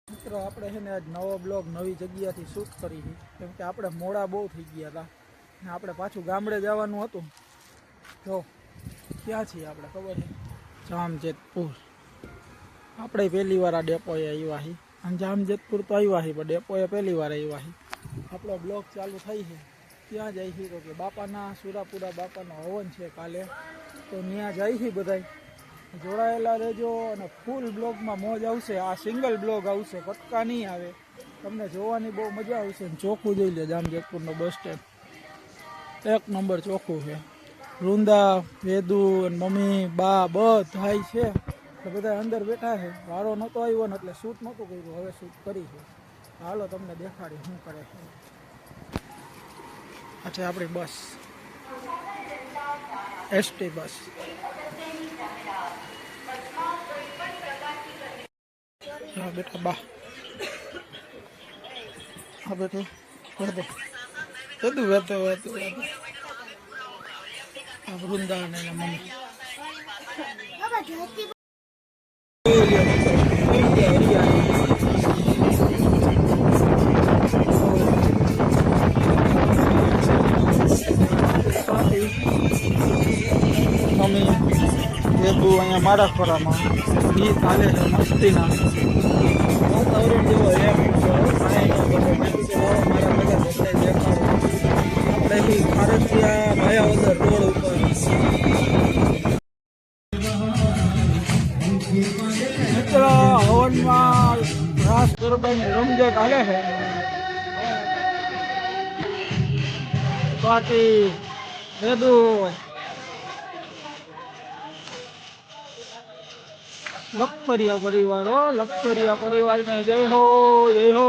મિત્રો આપણે છે ને આજ નવો બ્લોગ નવી જગ્યાથી શૂટ કરી છે, કેમ કે આપણે મોડા બહુ થઈ ગયા હતા ને આપણે પાછું ગામડે જવાનું હતું. જો ક્યાં છીએ આપણે ખબર છે? જામજેતપુર. આપણે પહેલી વાર આ ડેપોએ આવ્યા છીએ અને જામજેતપુર તો આવ્યા છીએ પણ ડેપોએ પહેલી વાર આવ્યા છીએ. આપણો બ્લોગ ચાલુ થઈ છે. ક્યાં જાય છે તો કે બાપાના સુરાપુરા બાપાનો હવન છે કાલે, તો ત્યાં જાય છે બધા. જોડાયેલા રહેજો અને ફૂલ બ્લોગમાં મોજ આવશે. આ સિંગલ બ્લોગ આવશે, પટકા નહીં આવે. તમને જોવાની બહુ મજા આવશે. ચોખ્ખું જોઈ લે, જામજેતપુરનો બસ સ્ટેન્ડ એક નંબર ચોખ્ખું છે. વૃંદા, વેદુ અને મમ્મી બા બધા છે, તો બધા અંદર બેઠા છે. વારો નહોતો આવ્યો ને એટલે શૂટ નહોતું કર્યું, હવે શૂટ કરી છે. હાલો તમને દેખાડી શું કરે છે. આ છે આપણી બસ, એસટી બસ. હા બેટા બા, હા બેટું વેદુ વેદુ વેદુ વેદુ વેદુ. આ વૃંદા અને એના મમ્મી. મમ્મી વેદુ અહીંયા મારા ખોરામાં ગીત હાલે છે મસ્તીના. વાતાવરણ જેવો એમ આપણે ખારસિયા ભાયાવદર રોડ ઉપર મિત્ર હવનમાં રાસ ગરબાની રમઝટ હાલે છે. સ્વાતિ, વેદુ, લખપરિયા પરિવાર, લખપરિયા પરિવાર ને જય હો જય હો.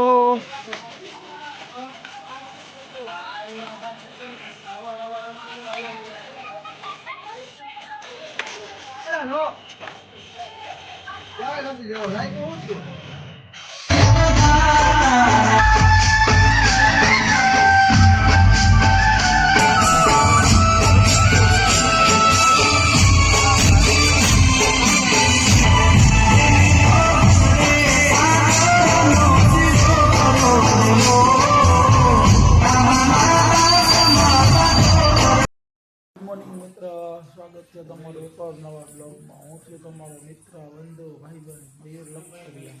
સ્વાગત છે તમારું એક और નવા બ્લોગમાં. હું છું તમારો મિત્ર બંધુ ભાઈબંધ મયુર લખપરિયા.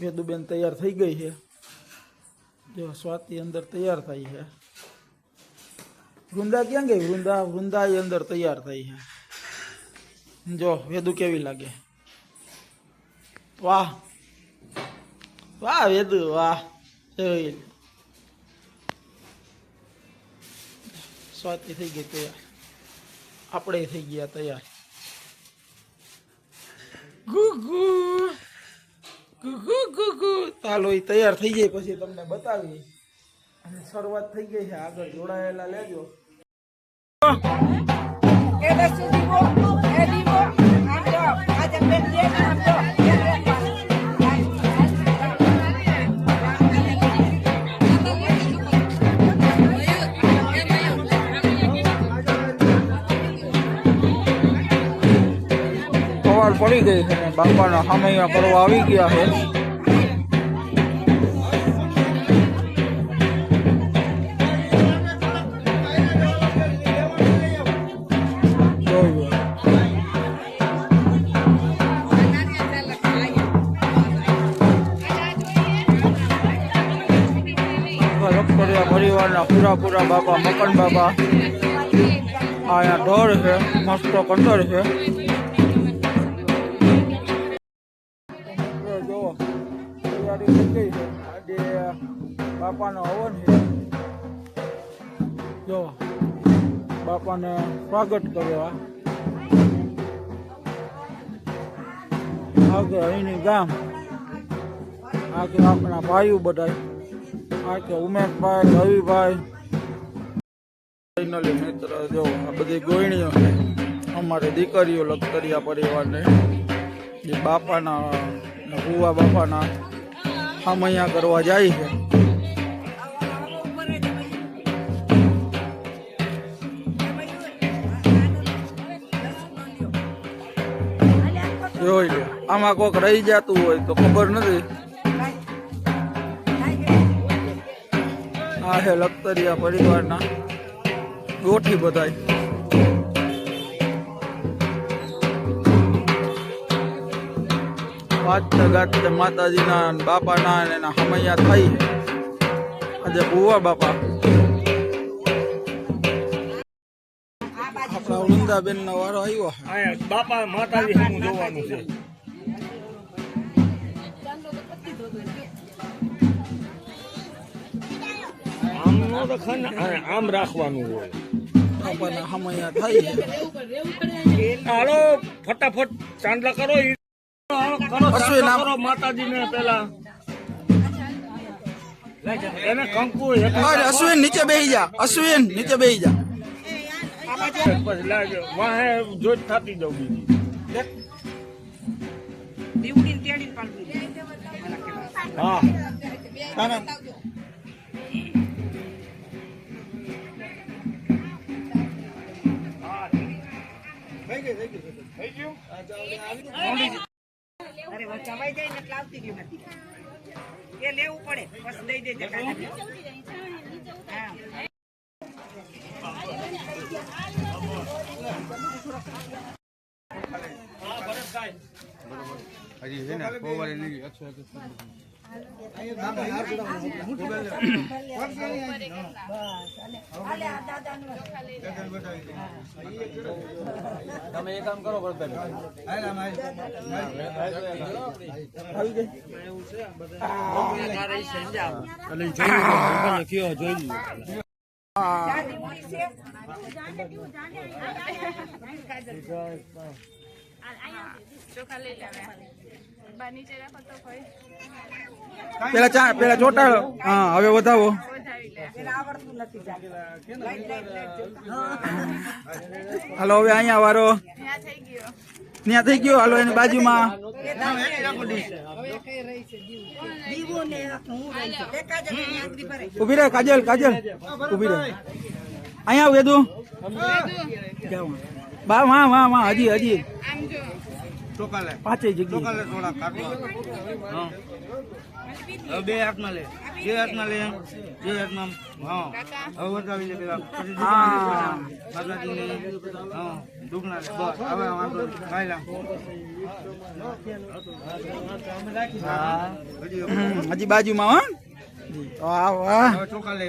વેદુબેન તૈયાર થઈ ગઈ છે. જો સ્વાતિ અંદર તૈયાર થઈ છે. વૃંદા ક્યાં ગઈ? વૃંદા એ અંદર તૈયાર થઈ છે. જો વેદુ કેવી લાગે? વાહ વાહ વેદુ વાહ. જોઈ સ્વાતિ થઈ ગઈ તૈયાર, આપણે થઈ ગયા તૈયાર. ગુગુ ગુગુ ગુગુ. ચાલો એ તૈયાર થઈ જાય પછી તમને બતાવીએ. અને શરૂઆત થઈ ગઈ છે, આગળ જોડાયેલા લેજો. પડી ગઈ છે, બાપાના સામૈયા કરવા આવી ગયા છે. પરિવારના પૂરા બાપા મકન બાપા. અહીંયા ઢોર છે, મસ્ત કંદર છે. આજે બાપાનો હવન છે. જો બાપાને સ્વાગત કરવા આગે અહીંની ગામ, આગે આપણા ભાઈઓ બધા, આગે ઉમેશભાઈ, રવિભાઈ. ફાઇનલી મિત્ર જો આ બધી ગોયણીઓ છે અમારે દીકરીઓ લખતરિયા પરિવારને, જે બાપાના ભુવા બાપાના સામૈયા કરવા જાય છે. જોઈ લો આમાં કોક રહી જતું હોય તો ખબર નથી. આ છે લખતરિયા પરિવારના ગોઠી બધાય. વાજતે ગાજતે માતાજીના બાપાના અને એના હમૈયા થઈ આજે ભુવા બાપા આપણા વૃંદાબેન નો વારો આવ્યો. બાપા માતાજી સામું જોવાનું છે. આમ રાખવાનું હોય. બાપાના હમૈયા થઈ. હાલો ફટાફટ ચાંદલા કરો. કરો માતાજીને પેલા એને કંકુ. અશ્વિન નીચે બેહી જા. અશ્વિન નીચે બેહી જા. વાહે જોત થતી જાવ બીજી. હા ચવાઈ જાય ને લાવતી ગયું નથી એ લેવું પડે પછી દઈ દેજે હજી છે ને કોવાળી નહીં તમે એક કામ કરો પેલા ચોટાડો. હા હવે વધાવો. હાલો હવે અહીંયા વારો ત્યાં થઈ ગયો. હાલો એની બાજુમાં ઉભી રહે કાજલ. કાજલ ઉભી રહે. અહીંયા વેદુ બા વાહ હજી પાંચે જગ્યા. બે હાથમાં લે. બે હાથમાં લે. બે હાથમાં. હા હવે વધાવી લે પેલા માતાજીને. હા દુખના લે. બસ હવે વાંધો ખાઈ લા. હજી બાજુમાં. વાહ ચોખા લે.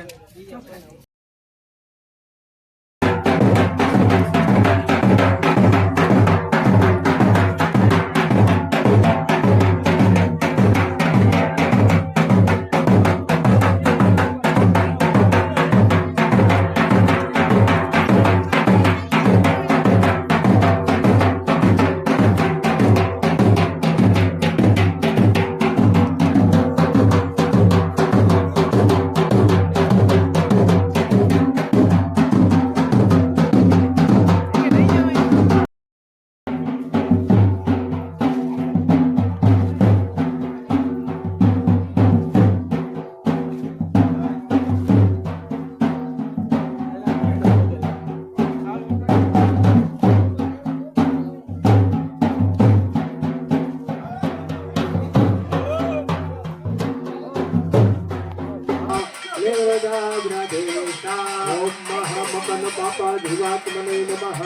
बापा ध्रुवात्मने नमः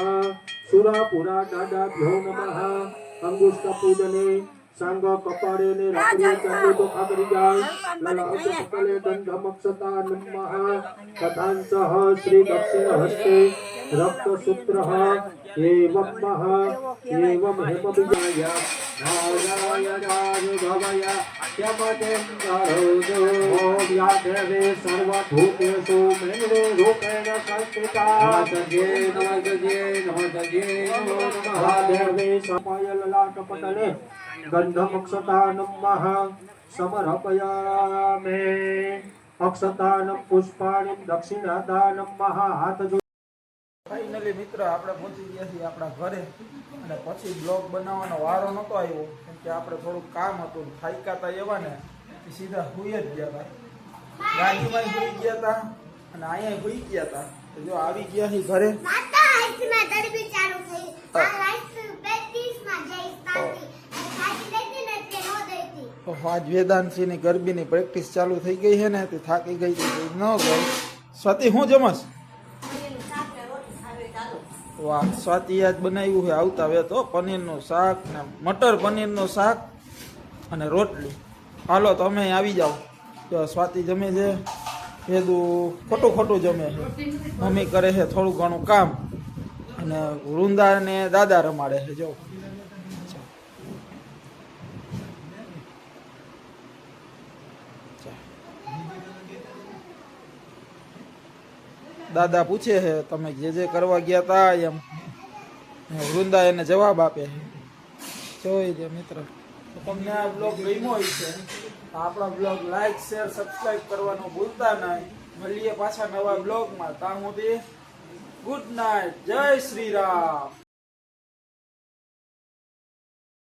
सुरापुरा दादाभ्यो नमः अंगुष्ठ पूजने सांग कपाड़े ने रात्रि चंदे तो खाकरी जाय ललाट सकले गंधमक्षता नमः कथांसः श्री दक्षिण हस्ते रक्त सूत्रः एवं मह एवं हेम विजय नारायणाय भवय यमदेन्दरोजो या देवे सर्वभूतेषु मेन्वे रूपेण संस्थिता नमः देवे समाय ललाटपटले गंधमक्षता समर्पयामे अक्षतानं पुष्पाणि दक्षिणादानं हाथ जो ફાઇનલી મિત્ર આપણે પહોંચી ગયા છીએ આપણા ઘરે અને પછી બ્લોગ બનાવવાનો વારો નહોતો આવ્યો કેમ કે આપણે થોડુંક કામ હતું. થાક્યા હતા એવા ને સીધા સુઈ જ ગયા હતા. રાજુભાઈ સુઈ ગયા હતા અને અહીંયા સુઈ ગયા હતા. તો જો આવી ગયા છીએ ઘરે. આજ વેદાંતસિંહની ગરબીની પ્રેક્ટિસ ચાલુ થઈ ગઈ છે ને તે થાકી ગઈ હતી ન ગઈ. સ્વાતિ શું જમસ? વાહ, સ્વાતિ આજ બનાવ્યું છે આવતા વે તો પનીરનું શાક ને મટર પનીરનું શાક અને રોટલી. હાલો તમે આવી જાઓ. જો સ્વાતિ જમે છે, વેદું ખોટું ખોટું જમે છે, મમ્મી કરે છે થોડું ઘણું કામ અને વૃંદા ને દાદા રમાડે છે. જો દાદા પૂછે છે તમે જે કરવા ગયા તા એમ, વૃંદા એને જવાબ આપે છે. જોઈ દે મિત્ર, તો તમને આ બ્લોગ ગમ્યો હોય છે તો આપણા બ્લોગ લાઈક શેર સબસ્ક્રાઈબ કરવાનું ભૂલતા નહીં. મળીએ પાછા નવા બ્લોગમાં. ત્યાં સુધી ગુડ નાઇટ, જય શ્રી રામ.